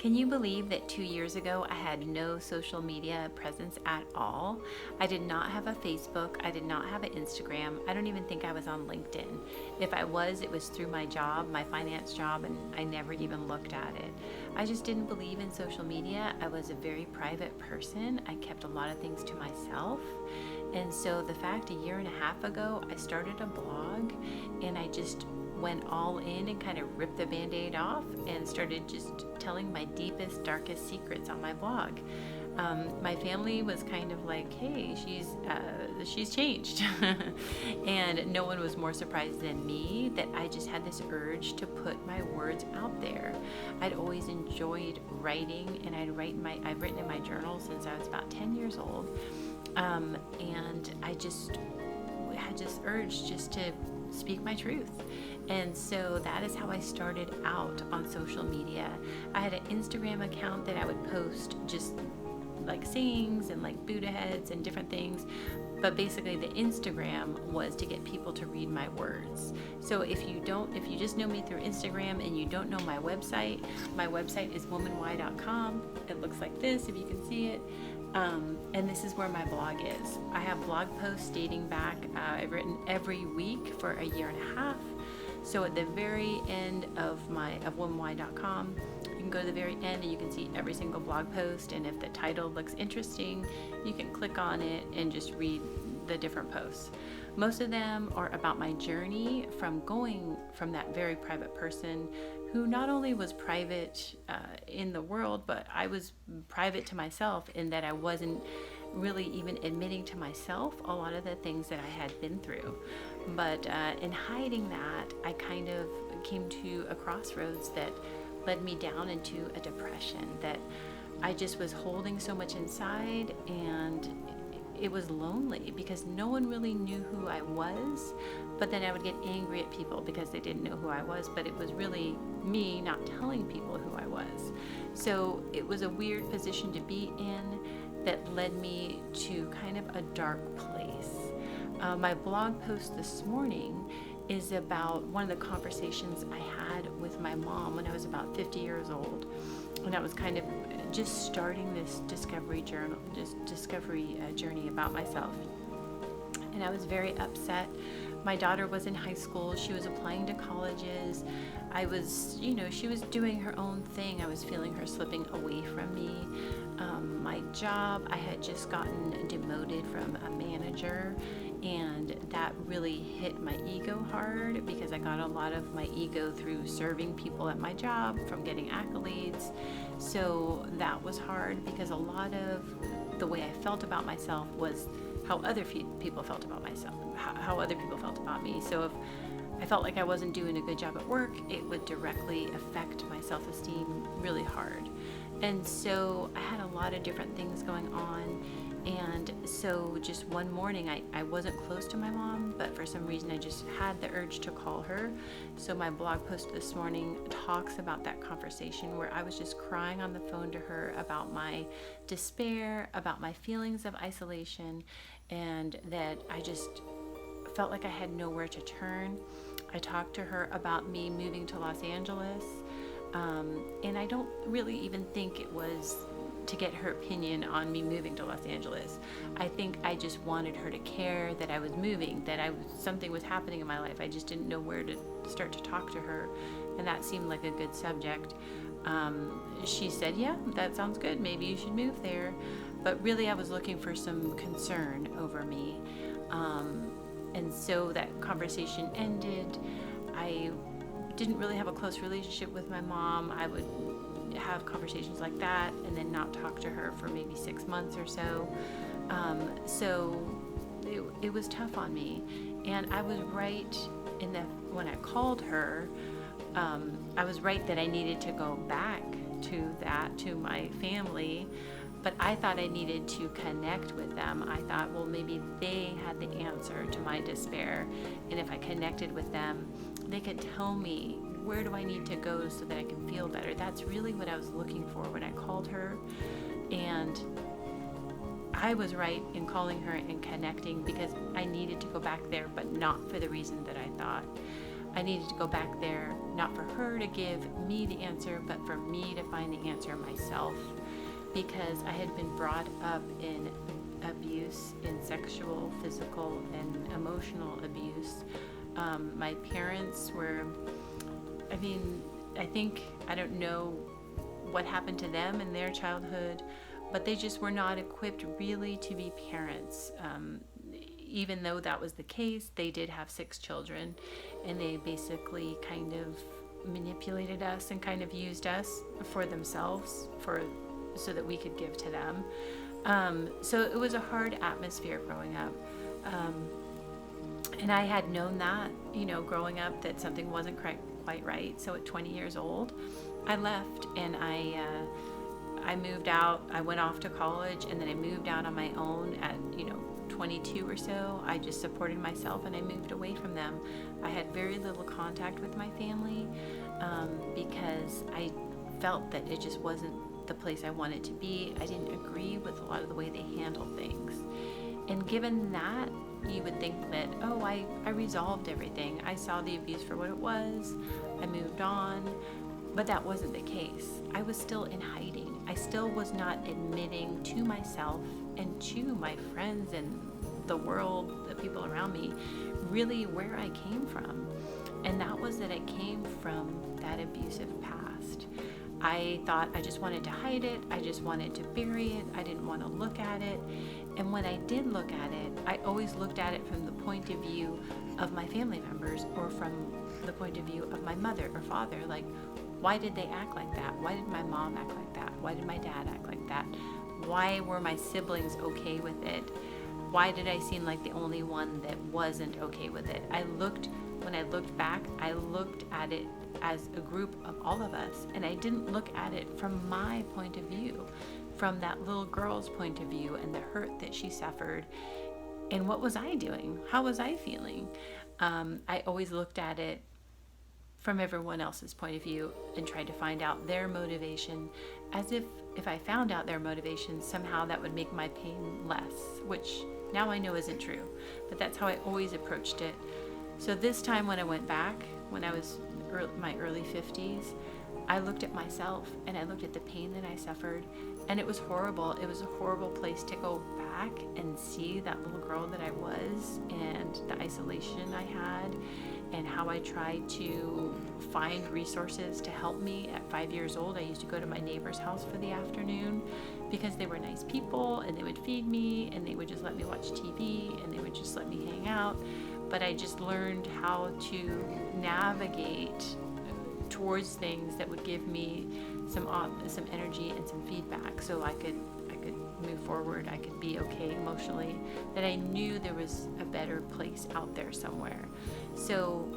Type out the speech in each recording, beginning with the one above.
Can you believe that 2 years ago I had no social media presence at all? I did not have a Facebook. I did not have an Instagram. I don't even think I was on LinkedIn. If I was, it was through my job, my finance job, and I never even looked at it. I just didn't believe in social media. I was a very private person. I kept a lot of things to myself. And so the fact a year and a half ago, I started a blog and I just went all in and kind of ripped the Band-Aid off and started just telling my deepest, darkest secrets on my blog. My family was kind of like, hey, she's changed. And no one was more surprised than me that I just had this urge to put my words out there. I'd always enjoyed writing, and I've written in my journal since I was about 10 years old. And I just had this urge just to speak my truth. And so that is how I started out on social media. I had an Instagram account that I would post just like sayings and like Buddha heads and different things. But basically the Instagram was to get people to read my words. So if you just know me through Instagram and you don't know my website is womanwhy.com. It looks like this, if you can see it. And this is where my blog is. I have blog posts dating back, I've written every week for a year and a half. So at the very end of womanwhy.com, you can go to the very end and you can see every single blog post. And if the title looks interesting, you can click on it and just read the different posts. Most of them are about my journey from going from that very private person who not only was private in the world, but I was private to myself in that I wasn't really even admitting to myself a lot of the things that I had been through. But in hiding that, I kind of came to a crossroads that led me down into a depression, that I just was holding so much inside, and it was lonely because no one really knew who I was. But then I would get angry at people because they didn't know who I was, but it was really me not telling people who I was. So it was a weird position to be in that led me to kind of a dark place. My blog post this morning is about one of the conversations I had with my mom when I was about 50 years old. And I was kind of just starting this discovery journey about myself. And I was very upset. My daughter was in high school. She was applying to colleges. She was doing her own thing. I was feeling her slipping away from me. My job, I had just gotten demoted from a manager, and that really hit my ego hard because I got a lot of my ego through serving people at my job, from getting accolades. So that was hard because a lot of the way I felt about myself was how other people felt about myself, how other people felt about me. So if I felt like I wasn't doing a good job at work, it would directly affect my self-esteem really hard. And so I had a lot of different things going on. And so just one morning, I wasn't close to my mom, but for some reason I just had the urge to call her. So my blog post this morning talks about that conversation where I was just crying on the phone to her about my despair, about my feelings of isolation, and that I just felt like I had nowhere to turn. I talked to her about me moving to Los Angeles, and I don't really even think it was to get her opinion on me moving to Los Angeles. I think I just wanted her to care that I was moving, that something was happening in my life. I just didn't know where to start to talk to her, and that seemed like a good subject. She said, yeah, that sounds good. Maybe you should move there. But really, I was looking for some concern over me. And so that conversation ended. I didn't really have a close relationship with my mom. I would have conversations like that and then not talk to her for maybe 6 months or so. So it was tough on me. And I was right when I called her, I was right that I needed to go back to my family. But I thought I needed to connect with them. I thought, well, maybe they had the answer to my despair. And if I connected with them, they could tell me, where do I need to go so that I can feel better? That's really what I was looking for when I called her. And I was right in calling her and connecting because I needed to go back there, but not for the reason that I thought. I needed to go back there not for her to give me the answer, but for me to find the answer myself, because I had been brought up in abuse, in sexual, physical, and emotional abuse. My parents were, I don't know what happened to them in their childhood, but they just were not equipped really to be parents. Even though that was the case, they did have 6 children, and they basically kind of manipulated us and kind of used us for themselves, so that we could give to them. So it was a hard atmosphere growing up. And I had known that, growing up, that something wasn't quite right. So at 20 years old, I left, and I moved out. I went off to college, and then I moved out on my own at 22 or so. I just supported myself, and I moved away from them. I had very little contact with my family, because I felt that it just wasn't the place I wanted to be. I didn't agree with a lot of the way they handled things. And given that, you would think that, I resolved everything. I saw the abuse for what it was. I moved on. But that wasn't the case. I was still in hiding. I still was not admitting to myself and to my friends and the world, the people around me, really where I came from. And that was that I came from that abusive past. I thought I just wanted to hide it. I just wanted to bury it. I didn't want to look at it. And when I did look at it, I always looked at it from the point of view of my family members, or from the point of view of my mother or father. Like, why did they act like that? Why did my mom act like that? Why did my dad act like that? Why were my siblings okay with it? Why did I seem like the only one that wasn't okay with it? When I looked back, I looked at it as a group of all of us, and I didn't look at it from my point of view, from that little girl's point of view and the hurt that she suffered. And what was I doing? How was I feeling? I always looked at it from everyone else's point of view and tried to find out their motivation, as if I found out their motivation, somehow that would make my pain less, which now I know isn't true. But that's how I always approached it. So this time when I went back, when I was my early 50s, I looked at myself and I looked at the pain that I suffered, and it was horrible. It was a horrible place to go back and see that little girl that I was, and the isolation I had, and how I tried to find resources to help me. At 5 years old, I used to go to my neighbor's house for the afternoon because they were nice people, and they would feed me, and they would just let me watch TV, and they would just let me hang out. But I just learned how to navigate towards things that would give me some energy and some feedback, so I could move forward. I could be okay emotionally, that I knew there was a better place out there somewhere. So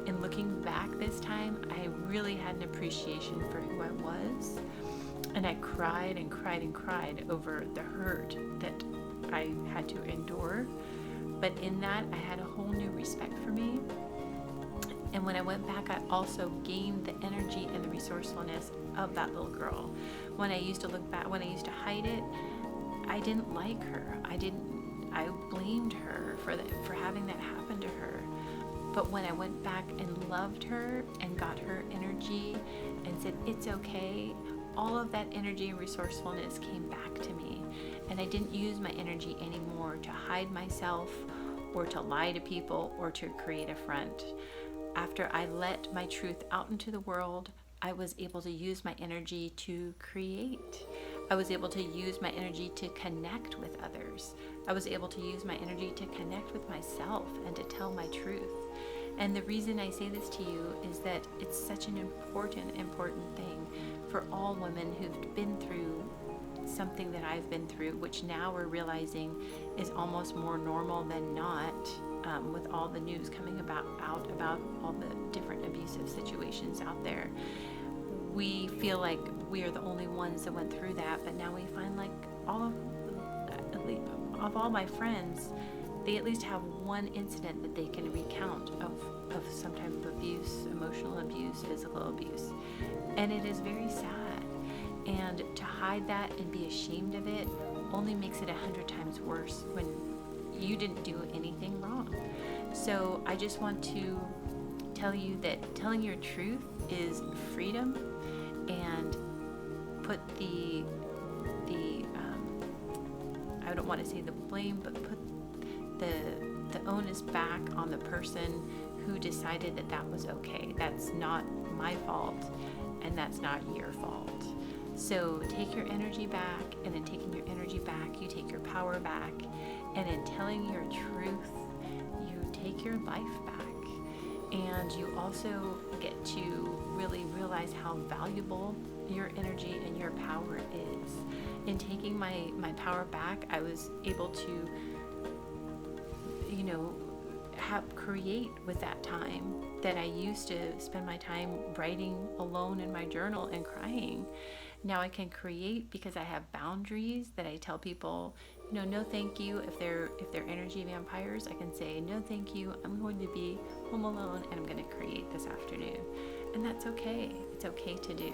in looking back this time, I really had an appreciation for who I was, and I cried and cried and cried over the hurt that I had to endure. But in that, I had a whole new respect for me. And when I went back, I also gained the energy and the resourcefulness of that little girl. When I used to look back, when I used to hide it, I didn't like her. I blamed her for having that happen to her. But when I went back and loved her and got her energy and said, it's okay, all of that energy and resourcefulness came back to me. And I didn't use my energy anymore to hide myself, or to lie to people, or to create a front. After I let my truth out into the world, I was able to use my energy to create. I was able to use my energy to connect with others. I was able to use my energy to connect with myself and to tell my truth. And the reason I say this to you is that it's such an important thing for all women who've been through something that I've been through, which now we're realizing is almost more normal than not, with all the news coming about all the different abusive situations out there. We feel like we are the only ones that went through that, but now we find like all my friends, they at least have one incident that they can recount of some type of abuse, emotional abuse, physical abuse. And it is very sad. And to hide that and be ashamed of it only makes it 100 times worse when you didn't do anything wrong. So I just want to tell you that telling your truth is freedom, and put the I don't want to say the blame, but put the onus back on the person who decided that that was okay. That's not my fault, and that's not your fault. So take your energy back, and in taking your energy back, you take your power back, and in telling your truth, you take your life back, and you also get to really realize how valuable your energy and your power is. In taking my power back, I was able to, create with that time that I used to spend my time writing alone in my journal and crying. Now I can create because I have boundaries that I tell people, no thank you. If they're energy vampires, I can say, no thank you, I'm going to be home alone and I'm going to create this afternoon. And that's okay. It's okay to do.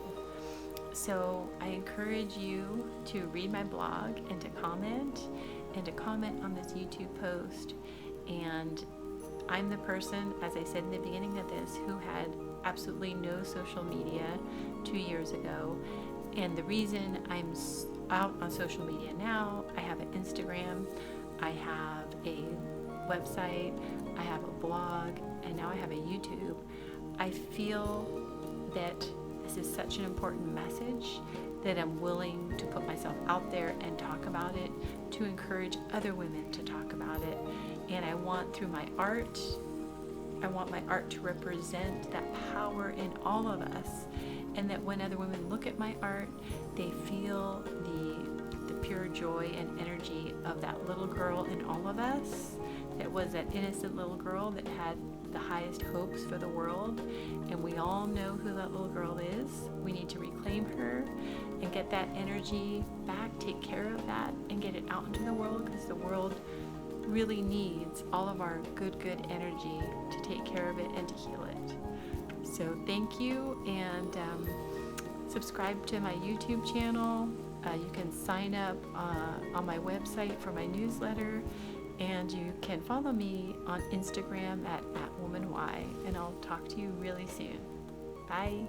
So I encourage you to read my blog and to comment on this YouTube post. And I'm the person, as I said in the beginning of this, who had absolutely no social media 2 years ago. And the reason I'm out on social media now, I have an Instagram, I have a website, I have a blog, and now I have a YouTube. I feel that this is such an important message that I'm willing to put myself out there and talk about it, to encourage other women to talk about it. And I want, through my art, my art to represent that power in all of us, and that when other women look at my art, they feel the pure joy and energy of that little girl in all of us, that was that innocent little girl that had the highest hopes for the world. And we all know who that little girl is. We need to reclaim her and get that energy back, take care of that, and get it out into the world, because the world really needs all of our good energy to take care of it and to heal it. So thank you, and subscribe to my YouTube channel. You can sign up on my website for my newsletter, and you can follow me on Instagram at @WomanY, and I'll talk to you really soon. Bye.